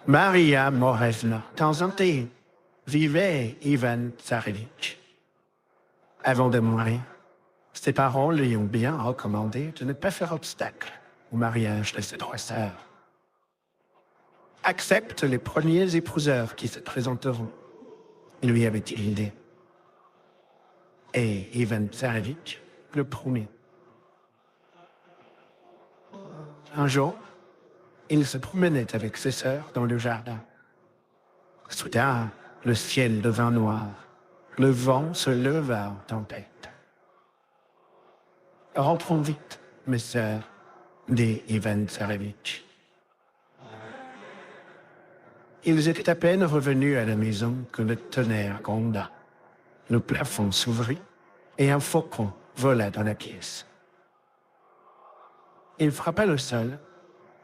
Maria Morevna, dans un pays, vivait Ivan Tsarevitch. Avant de mourir, ses parents lui ont bien recommandé de ne pas faire obstacle au mariage de ses trois sœurs. Accepte les premiers épouseurs qui se présenteront, lui avait-il dit. Et Ivan Tsarevitch le promit. Un jour, il se promenait avec ses sœurs dans le jardin. Soudain, le ciel devint noir. Le vent se leva en tempête. « Rentrons vite, mes sœurs, » dit Ivan Tsarevitch. Ils étaient à peine revenus à la maison que le tonnerre gronda. Le plafond s'ouvrit et un faucon vola dans la pièce. Il frappa le sol,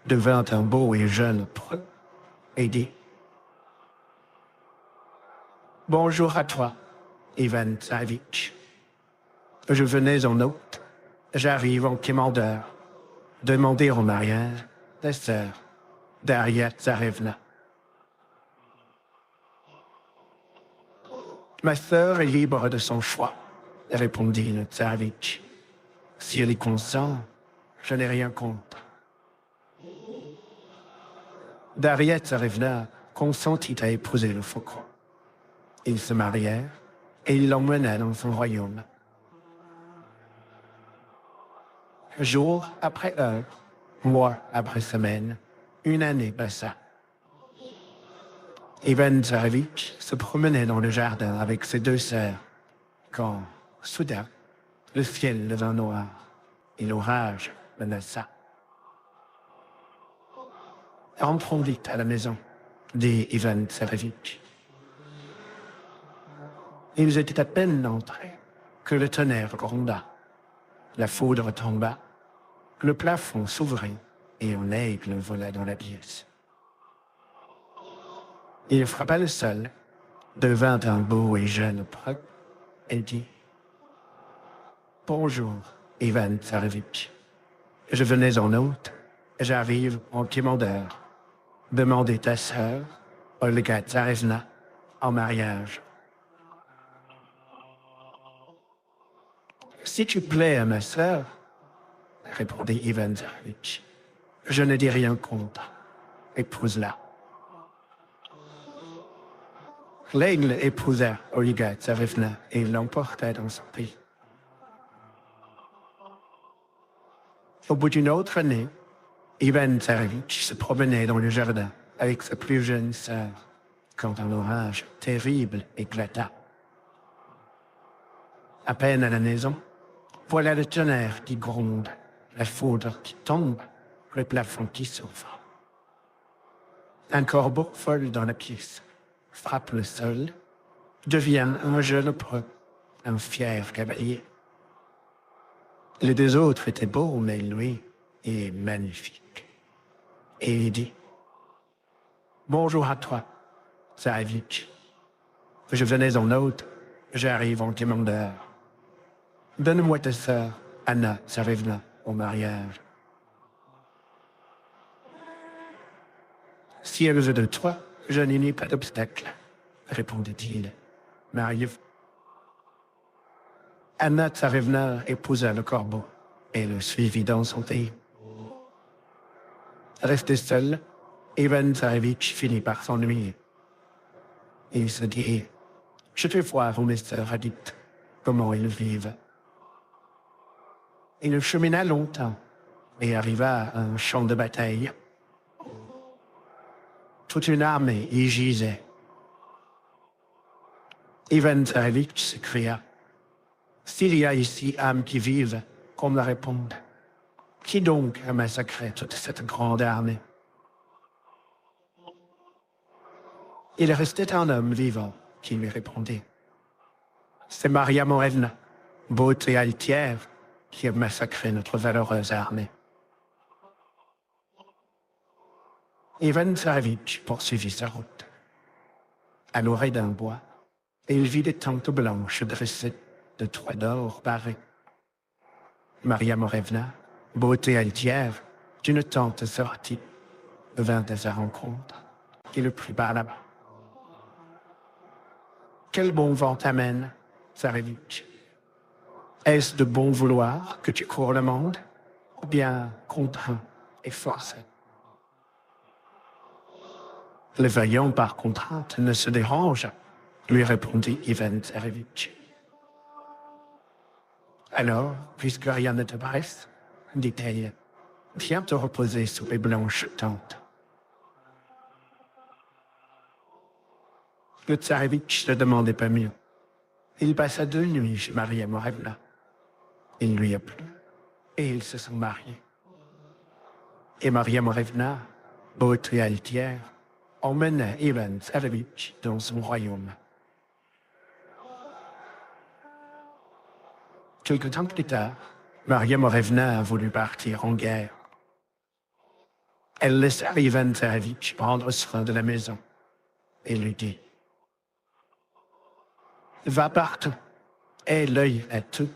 devint un beau et jeune preux, et dit « Bonjour à toi, Ivan Tsarevitch. Je venais en hôte, j'arrive en commandeur, demander au mariage des sœurs Daria Tsarevna. Ma sœur est libre de son choix, répondit le Tsarevitch. Si elle y consent, je n'ai rien contre. Daria Tsarevna consentit à épouser le faucon. Ils se marièrent et il l'emmena dans son royaume. Jour après heure, mois après semaine, une année passa. Ivan Tsarevitch se promenait dans le jardin avec ses deux sœurs, quand, soudain, le ciel devint noir et l'orage menaça. « Rentrons vite à la maison, » dit Ivan Tsarevitch. Ils étaient à peine entrés que le tonnerre gronda. La foudre tomba, le plafond s'ouvrit et un aigle vola dans la pièce. Il frappa le sol, devint un beau et jeune preux, et dit « Bonjour, Ivan Tsarevitch. Je venais en hôte, j'arrive en commandeur. Demandez ta sœur, Olga Tsarevna, en mariage. » « Si tu plais à ma sœur, » répondit Ivan Tsarevitch, « je ne dis rien contre. Épouse-la. » L'aigle épousa Olga Tsarevna et l'emporta dans son pays. Au bout d'une autre année, Ivan Tsarevitch se promenait dans le jardin avec sa plus jeune sœur, quand un orage terrible éclata. À peine à la maison, voilà le tonnerre qui gronde, la foudre qui tombe, le plafond qui s'ouvre. Un corbeau vole dans la pièce, frappe le sol, devient un jeune preux, un fier cavalier. Les deux autres étaient beaux, mais lui est magnifique. Et il dit « Bonjour à toi, Tsarevitch. Je venais en hôte, j'arrive en commandeur. Donne-moi ta sœur, Anna Tsarevna, au mariage. » « Si elle veut de toi, je n'y ai pas d'obstacle, » répondit-il. « Marie-vous. » Anna Tsarevna épousa le corbeau et le suivit dans son pays. Resté seul, Ivan Tsarevitch finit par s'ennuyer. Il se dit « Je vais voir où mes sœurs habitent, comment ils vivent. » Il chemina longtemps et arriva à un champ de bataille. Toute une armée y gisait. Ivan Tsarevitch s'écria « S'il y a ici âmes qui vivent, qu'on me réponde. Qui donc a massacré toute cette grande armée ?» Il restait un homme vivant qui lui répondit « C'est Maria Morevna, beauté altière, qui a massacré notre valeureuse armée. » Ivan Tsarevitch poursuivit sa route. À l'orée d'un bois, il vit des tentes blanches dressées de toits d'or barrés. Maria Morevna, beauté altière, d'une tente sortie, vint à sa rencontre. et le plus bas là-bas. Quel bon vent t'amène, Tsarevitch? Est-ce de bon vouloir que tu cours le monde, ou bien contraint et forcé? Le vaillant par contrainte ne se dérange, lui répondit Ivan Tsarevitch. Alors, puisque rien ne te presse, dit-elle, viens te reposer sous les blanches tentes. Le Tsarevitch ne demandait pas mieux. Il passa 2 nuits chez Maria Morevna. Il lui a plu, et ils se sont mariés. Et Maria Morevna, beauté altière, emmena Ivan Tsarevitch dans son royaume. Quelque temps plus tard, Maria Morevna a voulu partir en guerre. Elle laissa Ivan Tsarevitch prendre soin de la maison et lui dit: va partout, aie l'œil à tout,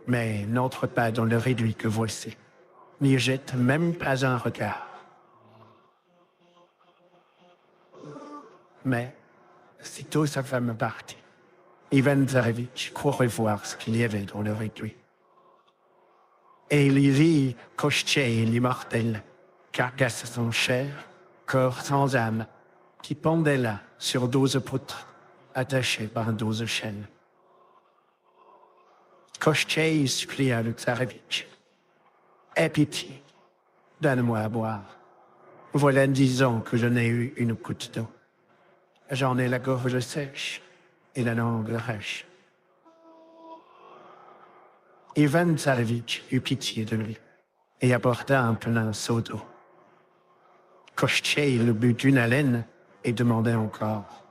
mais n'entre pas dans le réduit que voici, n'y jette même pas un regard. Mais, sitôt sa femme partit, Ivan Tsarevitch courut voir ce qu'il y avait dans le réduit. Et il y vit Kochtcheï l'immortel, carcasse sans chair, corps sans âme, qui pendait là sur 12 poutres, attachées par 12 chaînes. Kochtcheï supplia le Tsarevitch: aie pitié, donne-moi à boire. Voilà 10 ans que je n'ai eu une goutte d'eau. J'en ai la gorge sèche et la langue rêche. Ivan Tsarevitch eut pitié de lui et apporta un plein seau d'eau. Kochtcheï le but d'une haleine et demandait encore.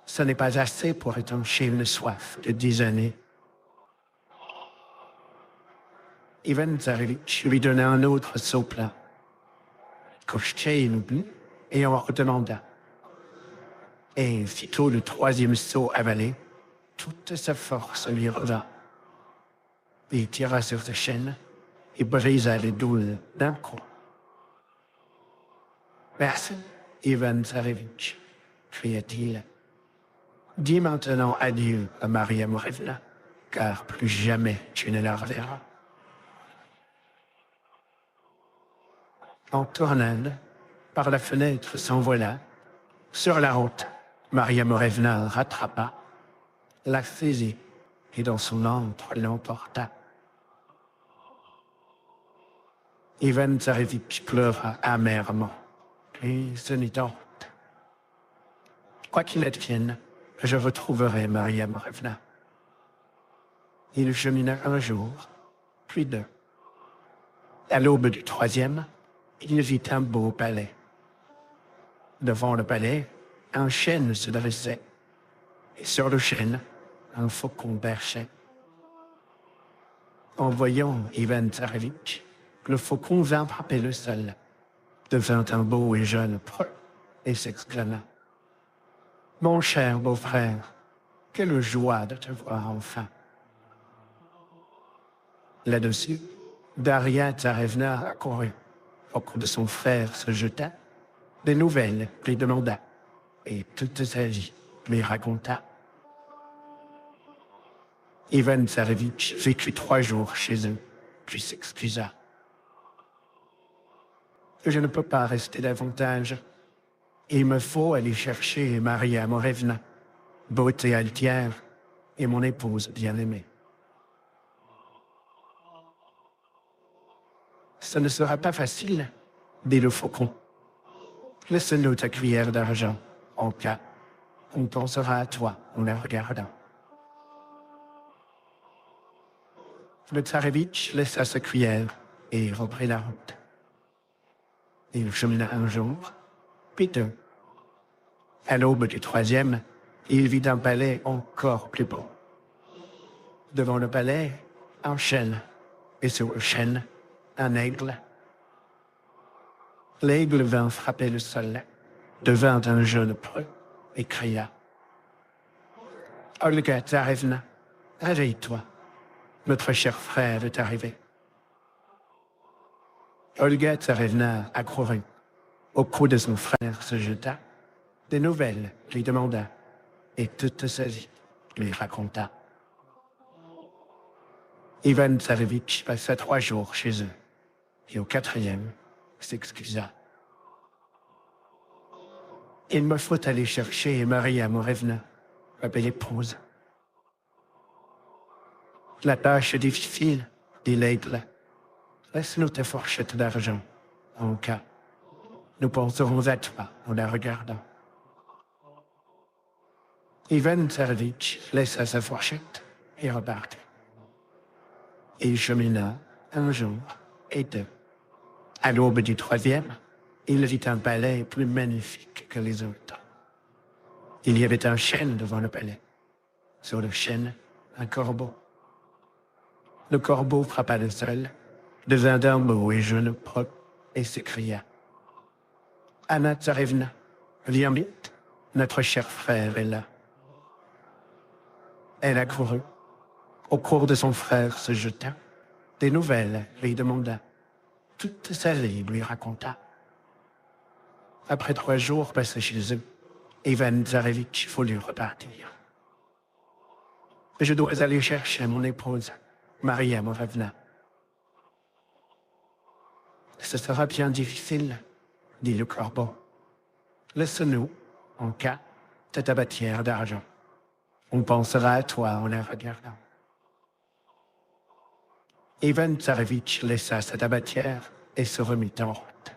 Ce n'est pas assez pour étancher une soif de 10 années. Ivan Tsarevitch lui donna un autre seau plein. Kochtcheï le but et en redemanda. Et sitôt le 3e seau avalé, toute sa force lui revint. Il tira sur sa chaîne et brisa les 12 d'un coup. Merci, Ivan Tsarevitch, cria-t-il. Dis maintenant adieu à Maria Morevna, car plus jamais tu ne la reverras. En tournant, par la fenêtre s'envola. Sur la route, Maria Morevna rattrapa, la saisit et dans son antre l'emporta. Ivan Tsarevitch pleura amèrement, puis se mit en route. Quoi qu'il advienne, je retrouverai Maria Morevna. Il chemina un jour, puis 2. À l'aube du 3e, il vit un beau palais. Devant le palais, un chêne se dressait, et sur le chêne, un faucon perchait. En voyant Ivan Tsarevitch, le faucon vint frapper le sol, devint un beau et jeune preux, et s'exclama: mon cher beau-frère, quelle joie de te voir enfin. Là-dessus, Daria Tsarevna accourut, au cou de son frère se jeta, des nouvelles lui demanda, et toute sa vie lui raconta. Ivan Tsarevitch vécut 3 jours chez eux, puis s'excusa. Je ne peux pas rester davantage. Il me faut aller chercher Maria Morevna, beauté altière, et mon épouse bien-aimée. Ce ne sera pas facile, dit le faucon. Laisse-nous ta cuillère d'argent, en cas, on pensera à toi en la regardant. Le Tsarevitch laissa sa cuillère et reprit la route. Il chemina un jour, puis 2. À l'aube du 3e, il vit un palais encore plus beau. Devant le palais, un chêne, et sur le chêne, un aigle. L'aigle vint frapper le sol, devint un jeune preux, et cria: Olga Tsarevna, réveille-toi, notre cher frère est arrivé. Olga Tsarevna accourut, au cou de son frère se jeta, des nouvelles lui demanda, et toute sa vie lui raconta. Ivan Tsarevitch passa 3 jours chez eux, et au 4e s'excusa. Il me faut aller chercher Maria Morevna, ma belle épouse. La tâche est difficile, dit l'aigle. Laisse-nous ta fourchette d'argent, en cas. Nous penserons à toi en la regardant. Ivan Tsarevitch laissa sa fourchette et repartit. Il chemina un jour et 2. À l'aube du 3e, il vit un palais plus magnifique que les autres. Il y avait un chêne devant le palais. Sur le chêne, un corbeau. Le corbeau frappa le sol, devint d'un beau et jeune propre, et s'écria. Anna Tsarevna, viens vite, notre cher frère est là. Elle accourut. Au cours de son frère se jeta. Des nouvelles lui demanda. Toute sa vie lui raconta. Après 3 jours passés chez eux, Ivan Tsarevitch voulut repartir. Je dois aller chercher mon épouse, Maria Morevna. Ce sera bien difficile, dit le corbeau. Laisse-nous, en cas, ta tabatière d'argent. On pensera à toi en la regardant. Ivan Tsarevitch laissa sa tabatière et se remit en route.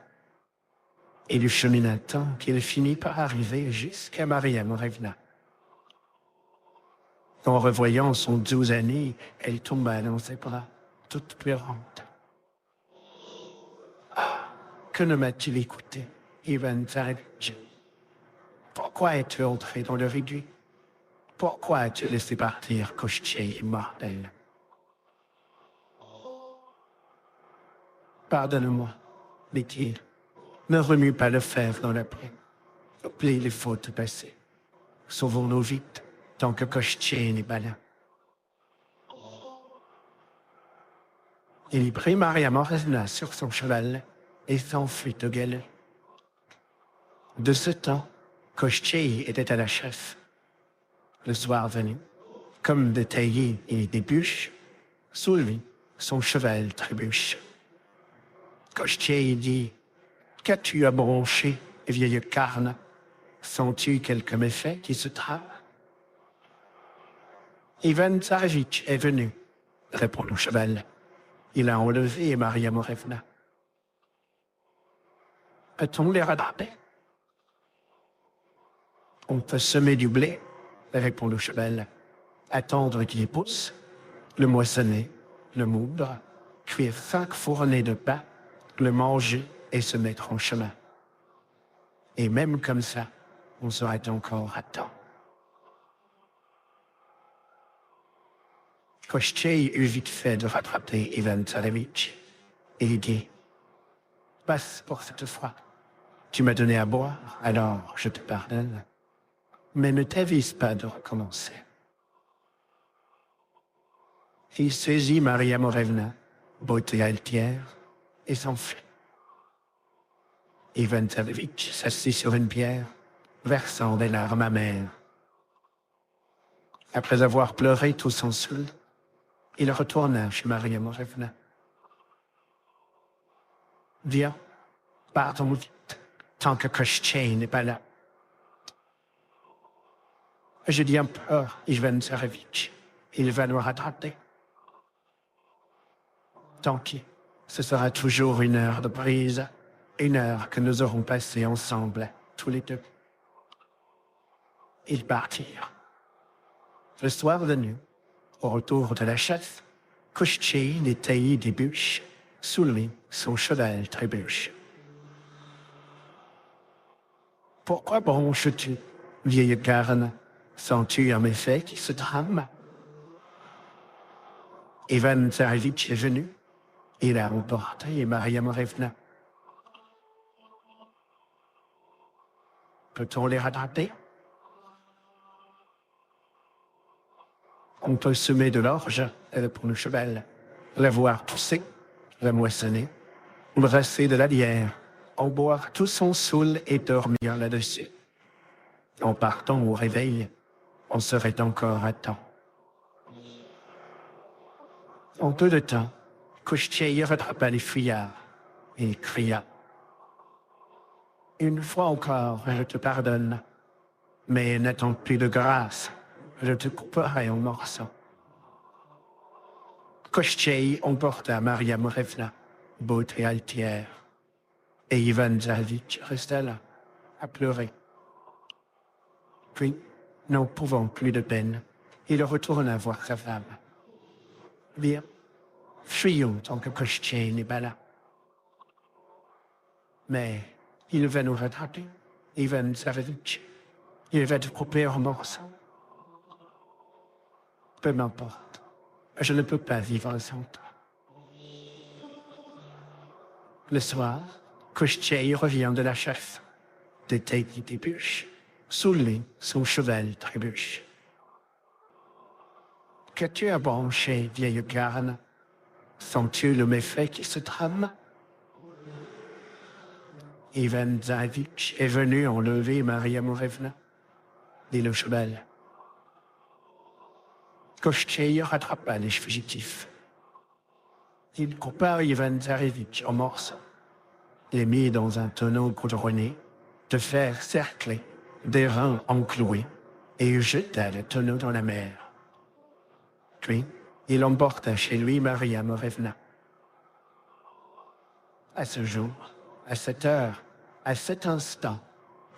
Il chemina tant qu'il finit par arriver jusqu'à Maria Morevna. En revoyant son doux ami, elle tomba dans ses bras, toute pleurante. Ah, que ne m'a-t-il écouté, Ivan Tsarevitch? Pourquoi es-tu entré dans le réduit? Pourquoi as-tu laissé partir Kochtcheï immortel? Pardonne-moi, dit-il. Ne remue pas le fer dans la plaie. Oublie les fautes passées. Sauvons-nous vite, tant que Kochtcheï n'est pas là. Il prit Maria Morevna sur son cheval et s'enfuit au galop. De ce temps, Kochtcheï était à la chasse. Le soir venu, comme des taillis et des bûches, sous lui, son cheval trébuche. Kochtcheï dit, « Qu'as-tu à broncher, vieille carne? Sens-tu quelque méfait qui se trame? » Ivan Tsarevitch est venu, répond le cheval. Il a enlevé Maria Morevna. Peut-on les rattraper? On peut semer du blé, répond le cheval, attendre qu'il pousse, le moissonner, le moudre, cuire 5 fournées de pain, le manger et se mettre en chemin. Et même comme ça, on serait encore à temps. Kochtcheï eut vite fait de rattraper Ivan Tsarevitch et il dit « Passe pour cette fois. Tu m'as donné à boire, alors je te pardonne. Mais ne t'avise pas de recommencer. » Il saisit Maria Morevna, beauté altière, et s'enfuit. Ivan Tsarevitch s'assit sur une pierre, versant des larmes amères. Après avoir pleuré tout son seul, il retourna chez Maria Morevna. « Viens, partons vite, tant que Kochtcheï n'est pas là. » Je dis un peu, Ivan Tsarevitch, il va nous rattraper. Tant pis, ce sera toujours 1 heure de brise, 1 heure que nous aurons passée ensemble, tous les deux. Ils partirent. Le soir venu, au retour de la chasse, Kochtcheï détaillait des bûches, sous lui, son cheval trébuche. « Pourquoi bronches-tu, vieille carne? Sens-tu un méfait qui se trame? » Ivan Tsarevitch est venu. Il a emporté Maria Morevna. Peut-on les rattraper? On peut semer de l'orge, répond le cheval, la voir pousser, la moissonner, ou brasser de la bière, en boire tout son saoul et dormir là-dessus. En partant au réveil, on serait encore à temps. En peu de temps, Koshchei rattrapa les fuyards et cria. Une fois encore, je te pardonne, mais n'attends plus de grâce, je te couperai en morceaux. Koshchei emporta Maria Morevna, beauté altière, et Ivan Tsarevitch resta là, à pleurer. Puis, n'en pouvant plus de peine, il retourna voir sa femme. Bien, fuyons tant que Koshchei n'est pas là. Mais il va nous rattraper, Ivan Tsarevitch. Il va te couper en morceaux. Peu m'importe, je ne peux pas vivre sans toi. Le soir, Koshchei revient de la chasse. Des têtes qui débûchent. Sous lui, son cheval trébuche. Qu'as-tu à brancher, vieille carne? Sens-tu le méfait qui se trame? Ivan Tsarevitch est venu enlever Maria Morevna, dit le cheval. Koshchei rattrapa les fugitifs. Il coupa Ivan Tsarevitch en morceaux, les mit dans un tonneau goudronné, de fer cerclé, des reins encloués, et jeta le tonneau dans la mer. Puis, il emporta chez lui Maria Morevna. À ce jour, à cette heure, à cet instant,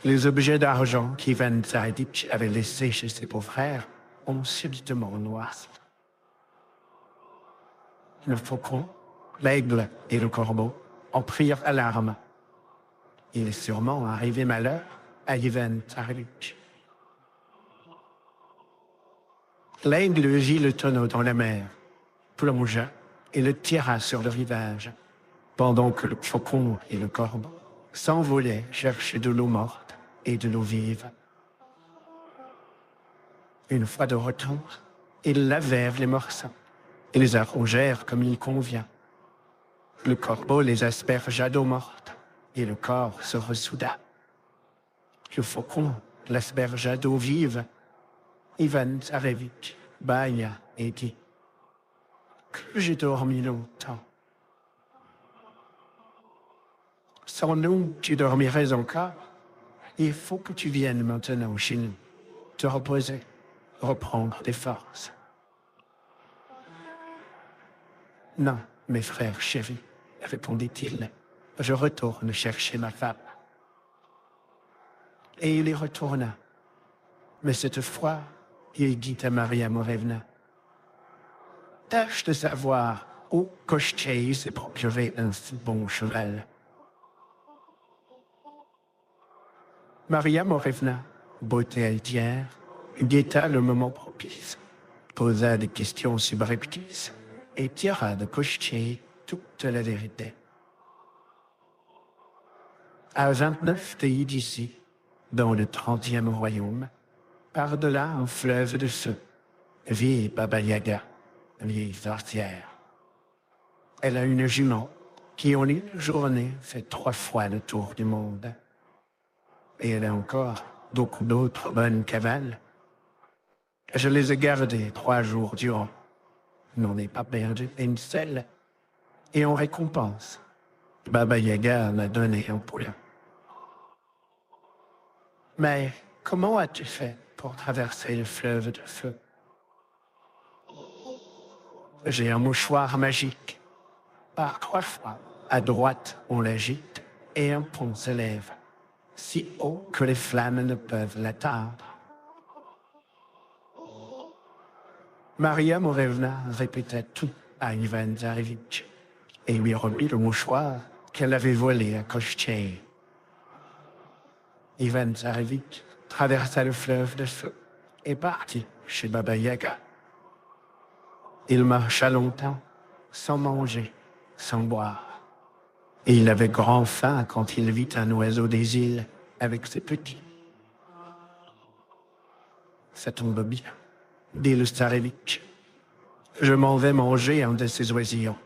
les objets d'argent qu'Ivan Tsarevitch avait laissés chez ses beaux-frères ont subitement noirci. Le faucon, l'aigle et le corbeau en prirent alarme. Il est sûrement arrivé malheur à Ivan Tsarevitch. L'aigle vit le tonneau dans la mer, plongea et le tira sur le rivage, pendant que le faucon et le corbeau s'envolaient chercher de l'eau morte et de l'eau vive. Une fois de retour, ils lavèrent les morceaux et les arrangèrent comme il convient. Le corbeau les aspergea d'eau morte et le corps se ressouda. Le faucon l'aspergea d'eau vive. Ivan Tsarevitch bâilla et dit « Que j'ai dormi longtemps. Sans nous, tu dormirais encore. Il faut que tu viennes maintenant chez nous, te reposer, reprendre des forces. » « Non, mes frères chéris, répondit-il, je retourne chercher ma femme. » Et il y retourna. Mais cette fois, il dit à Maria Morevna, « Tâche de savoir où Koshchei s'est procuré un si bon cheval. » Maria Morevna, beauté altière, guetta le moment propice, posa des questions subreptices et tira de Koshchei toute la vérité. À 29 pays d'ici, dans le 30e royaume, par-delà un fleuve de feu, vit Baba Yaga, vieille sorcière. Elle a une jument qui, en une journée, fait 3 fois le tour du monde. Et elle a encore beaucoup d'autres bonnes cavales. Je les ai gardées 3 jours durant. N'en ai pas perdu une seule. Et en récompense, Baba Yaga m'a donné un poulain. Mais comment as-tu fait pour traverser le fleuve de feu? J'ai un mouchoir magique. Par 3 fois, à droite, on l'agite et un pont se lève, si haut que les flammes ne peuvent l'atteindre. Maria Morevna répéta tout à Ivan Tsarevitch et lui remit le mouchoir qu'elle avait volé à Koshchei. Ivan Tsarevitch traversa le fleuve de feu et partit chez Baba Yaga. Il marcha longtemps, sans manger, sans boire. Et il avait grand faim quand il vit un oiseau des îles avec ses petits. Ça tombe bien, dit le Tsarevitch. Je m'en vais manger un de ces oisillons.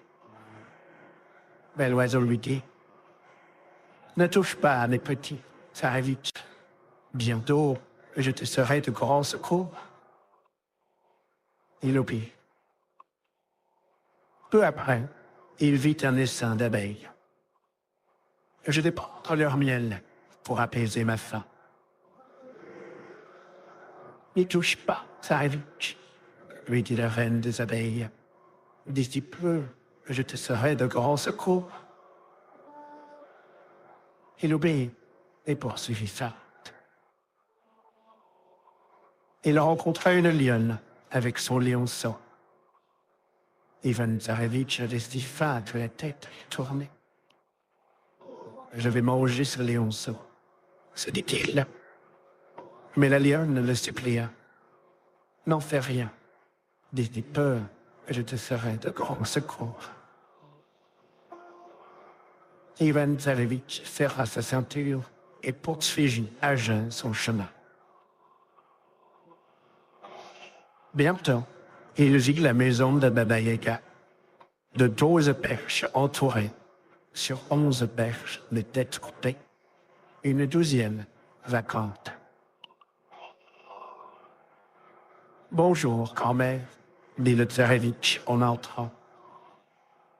Mais l'oiseau lui dit, Ne touche pas à mes petits, Tsarevitch. Bientôt, je te serai de grand secours. Il obéit. Peu après, il vit un essaim d'abeilles. Je vais prendre leur miel pour apaiser ma faim. N'y touche pas, Tsarevitch, lui dit la reine des abeilles. D'ici peu, je te serai de grand secours. Il obéit et poursuivit sa route. Il rencontra une lionne avec son lionceau. Ivan Tsarevitch avait si faim que la tête lui tournait. Je vais manger ce lionceau, se dit-il. Mais la lionne le supplia. N'en fais rien. D'ici peu, je te serai de grand secours. Ivan Tsarevitch serra sa ceinture et poursuivit à jeun son chemin. Bientôt, il vit la maison de Baba Yaga, de 12 perches entourées, sur 11 perches de têtes coupées, une 12e vacante. Bonjour, grand-mère, dit le Tsarevitch en entrant.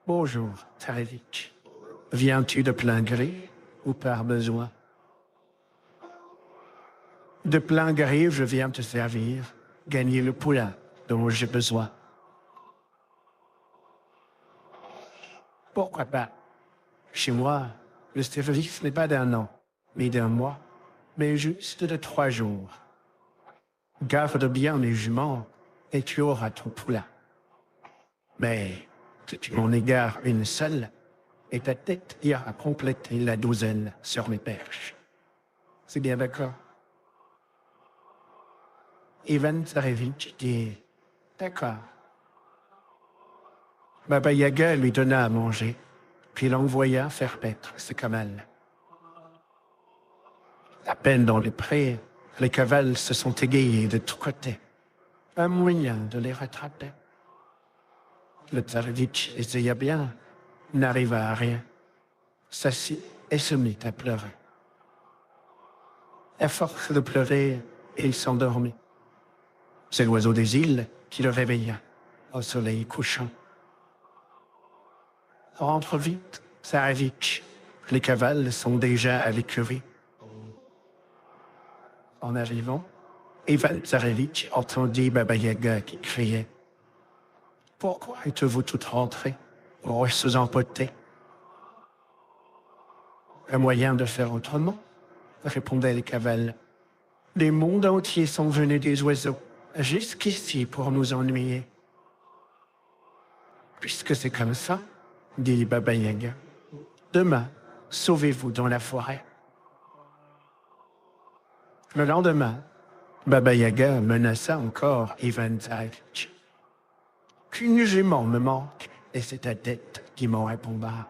Bonjour, Tsarevitch. Viens-tu de plein gré ou par besoin? De plein gré, je viens te servir, gagner le poulain dont j'ai besoin. Pourquoi pas? Chez moi, le service n'est pas d'un an, ni d'un mois, mais juste de 3 jours. Garde bien mes juments et tu auras ton poulain. Mais si tu m'en égares une seule, et ta tête ira compléter la 12e sur mes perches. C'est bien d'accord? Ivan Tsarevitch dit « D'accord ». Baba Yaga lui donna à manger, puis l'envoya faire paître ses cavales. À peine dans les prés, les cavales se sont égayées de tous côtés. Un moyen de les rattraper. Le Tsarevitch essaya bien, n'arriva à rien, s'assit et se mit à pleurer. À force de pleurer, il s'endormit. C'est l'oiseau des îles qui le réveilla au soleil couchant. Rentre vite, Tsarevitch. Les cavales sont déjà à l'écurie. En arrivant, Ivan Tsarevitch entendit Baba Yaga qui criait « Pourquoi êtes-vous toutes rentrées, grosses empotées ?» Un moyen de faire autrement, répondaient les cavales. Les mondes entiers sont venus des oiseaux, jusqu'ici pour nous ennuyer. Puisque c'est comme ça, dit Baba Yaga, demain, sauvez-vous dans la forêt. Le lendemain, Baba Yaga menaça encore Ivan Tsarevitch. Qu'une jument me manque, et c'est ta tête qui m'en répondra.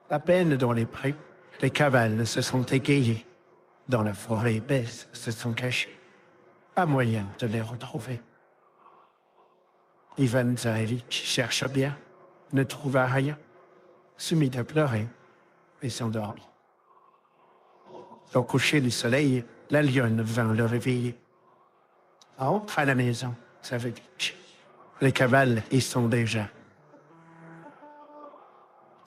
À peine dans les prés, les cavales se sont égayées. Dans la forêt épaisse se sont cachés. Pas moyen de les retrouver. Ivan Tsarevitch chercha bien, ne trouva rien, se mit à pleurer et s'endormit. Au coucher du soleil, la lionne vint le réveiller. Entre à la maison, Tsarevitch. Les cavales y sont déjà.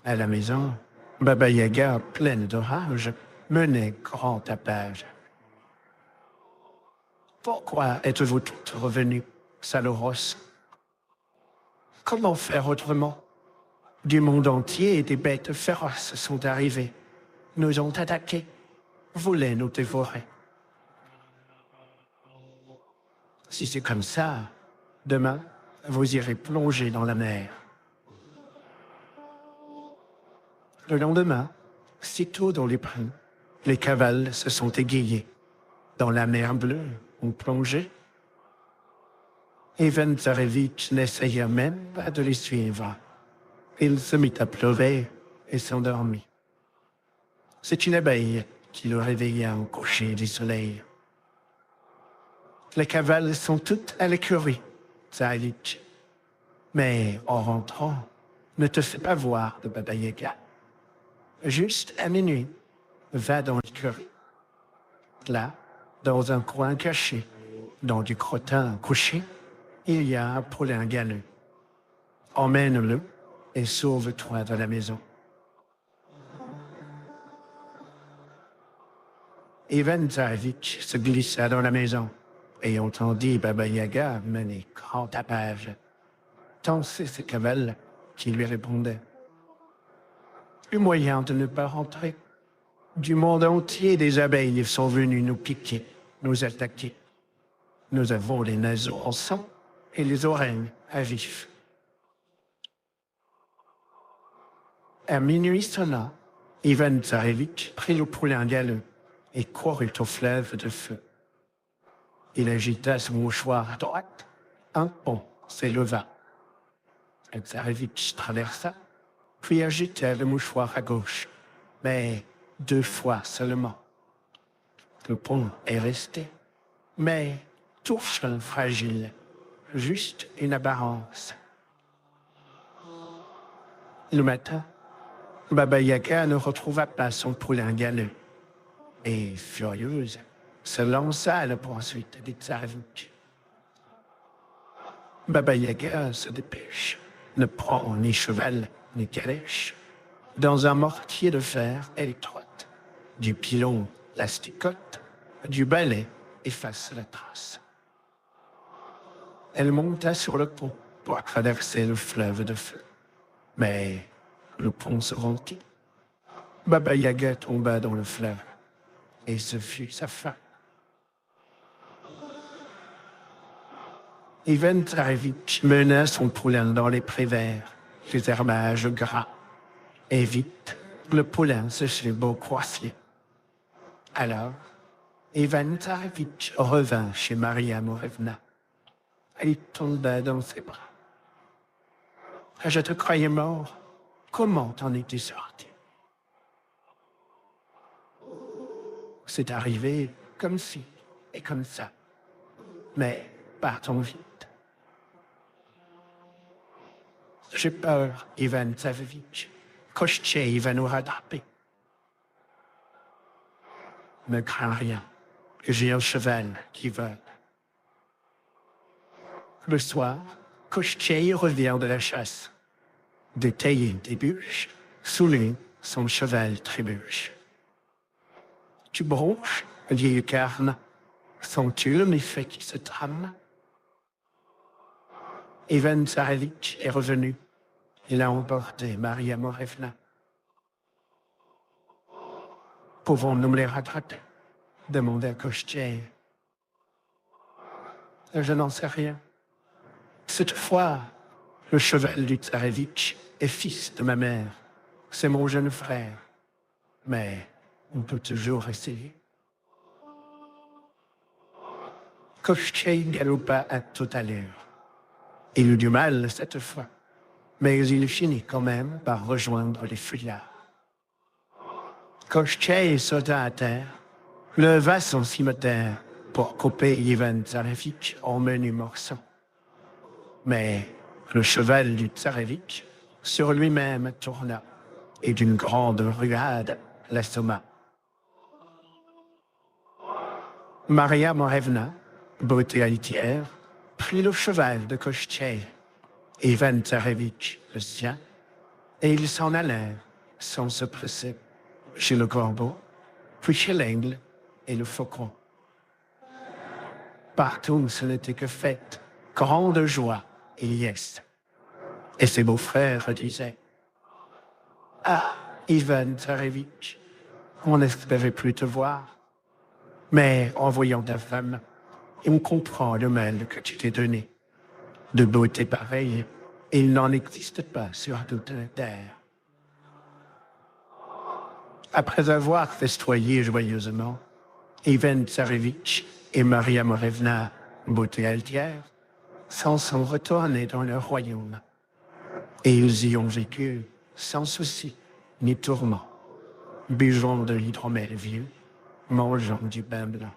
À la maison, Baba Yaga, pleine de rage, menait grand tapage. Pourquoi êtes-vous toutes revenues, Saloros? Comment faire autrement? Du monde entier, des bêtes féroces sont arrivées, nous ont attaqués, voulaient nous dévorer. Si c'est comme ça, demain, vous irez plonger dans la mer. Le lendemain, sitôt dans les prés, les cavales se sont égayées. Dans la mer bleue, on plongeait. Ivan Tsarevitch n'essaya même pas de les suivre. Il se mit à pleurer et s'endormit. C'est une abeille qui le réveilla au coucher du soleil. Les cavales sont toutes à l'écurie, Tsarevitch. Mais en rentrant, ne te fais pas voir de Baba Yaga. Juste à minuit, va dans l'écurie. Là, dans un coin caché, dans du crottin couché, il y a un poulain galeux. Emmène-le et sauve-toi de la maison. Ivan Tsarevitch se glissa dans la maison et entendit Baba Yaga mener grand tapage. Tant c'est ses cavales qui lui répondaient. Plus moyen de ne pas rentrer. Du monde entier, des abeilles sont venues nous piquer, nous attaquer. Nous avons les naseaux en sang et les oreilles à vif. À minuit sonna, Ivan Tsarevitch prit le poulain galeux et courut au fleuve de feu. Il agita son mouchoir à droite, un pont s'éleva. Tsarevitch traversa, puis agita le mouchoir à gauche, mais 2 fois seulement. Le pont est resté, mais touche fragile, juste une apparence. Le matin, Baba Yaga ne retrouva pas son poulain galeux et, furieuse, se lança à la poursuite des Tsarevitch. Baba Yaga se dépêche, ne prend ni cheval ni calèche. Dans un mortier de fer, elle trotte. Du pilon l'asticote, du balai efface la trace. Elle monta sur le pont pour traverser le fleuve de feu. Mais le pont se rompit. Baba Yaga tomba dans le fleuve. Et ce fut sa fin. Ivan Tsarevitch mena son poulain dans les prés verts, les herbages gras. Et vite, le poulain se fit beau croissier. Alors, Ivan Tsarevitch revint chez Maria Morevna. Elle tomba dans ses bras. « Je te croyais mort. Comment t'en es-tu sorti ?» C'est arrivé comme ci et comme ça. Mais partons vite. J'ai peur, Ivan Tsarevitch. Kochtcheï va nous rattraper. Ne crains rien. J'ai un cheval qui vole. Le soir, Kochtcheï revient de la chasse. Détaillé des bûches, sous lui, son cheval trébuche. Tu bronches, vieille carne, sens-tu le méfait qui se trame? Ivan Tsarevitch est revenu. Il a emporté Maria Morevna. Pouvons-nous les rattraper? Demanda Kochtcheï. Je n'en sais rien. Cette fois, le cheval du Tsarevitch est fils de ma mère. C'est mon jeune frère. Mais on peut toujours essayer. Kochtcheï galopa à toute allure. Il eut du mal cette fois, mais il finit quand même par rejoindre les fuyards. Kochtcheï sauta à terre, leva son cimeterre pour couper Ivan Tsarevitch en menus morceaux. Mais le cheval du Tsarevitch sur lui-même tourna et d'une grande ruade l'assomma. Maria Morevna, beauté héritière, prit le cheval de Kochtcheï, Ivan Tsarevitch le sien, et ils s'en allèrent sans se presser chez le corbeau, puis chez l'aigle et le faucon. Partout, ce n'était que fête, grande joie et liesse. Et ses beaux-frères disaient « Ah, Ivan Tsarevitch, on n'espérait plus te voir. Mais en voyant ta femme, on comprend le mal que tu t'es donné. De beauté pareille, il n'en existe pas sur toute la terre. » Après avoir festoyé joyeusement, Ivan Tsarevitch et Maria Morevna, beauté altière, s'en sont retournés dans leur royaume. Et ils y ont vécu sans souci ni tourment, buvant de l'hydromel vieux, mangeant du pain blanc.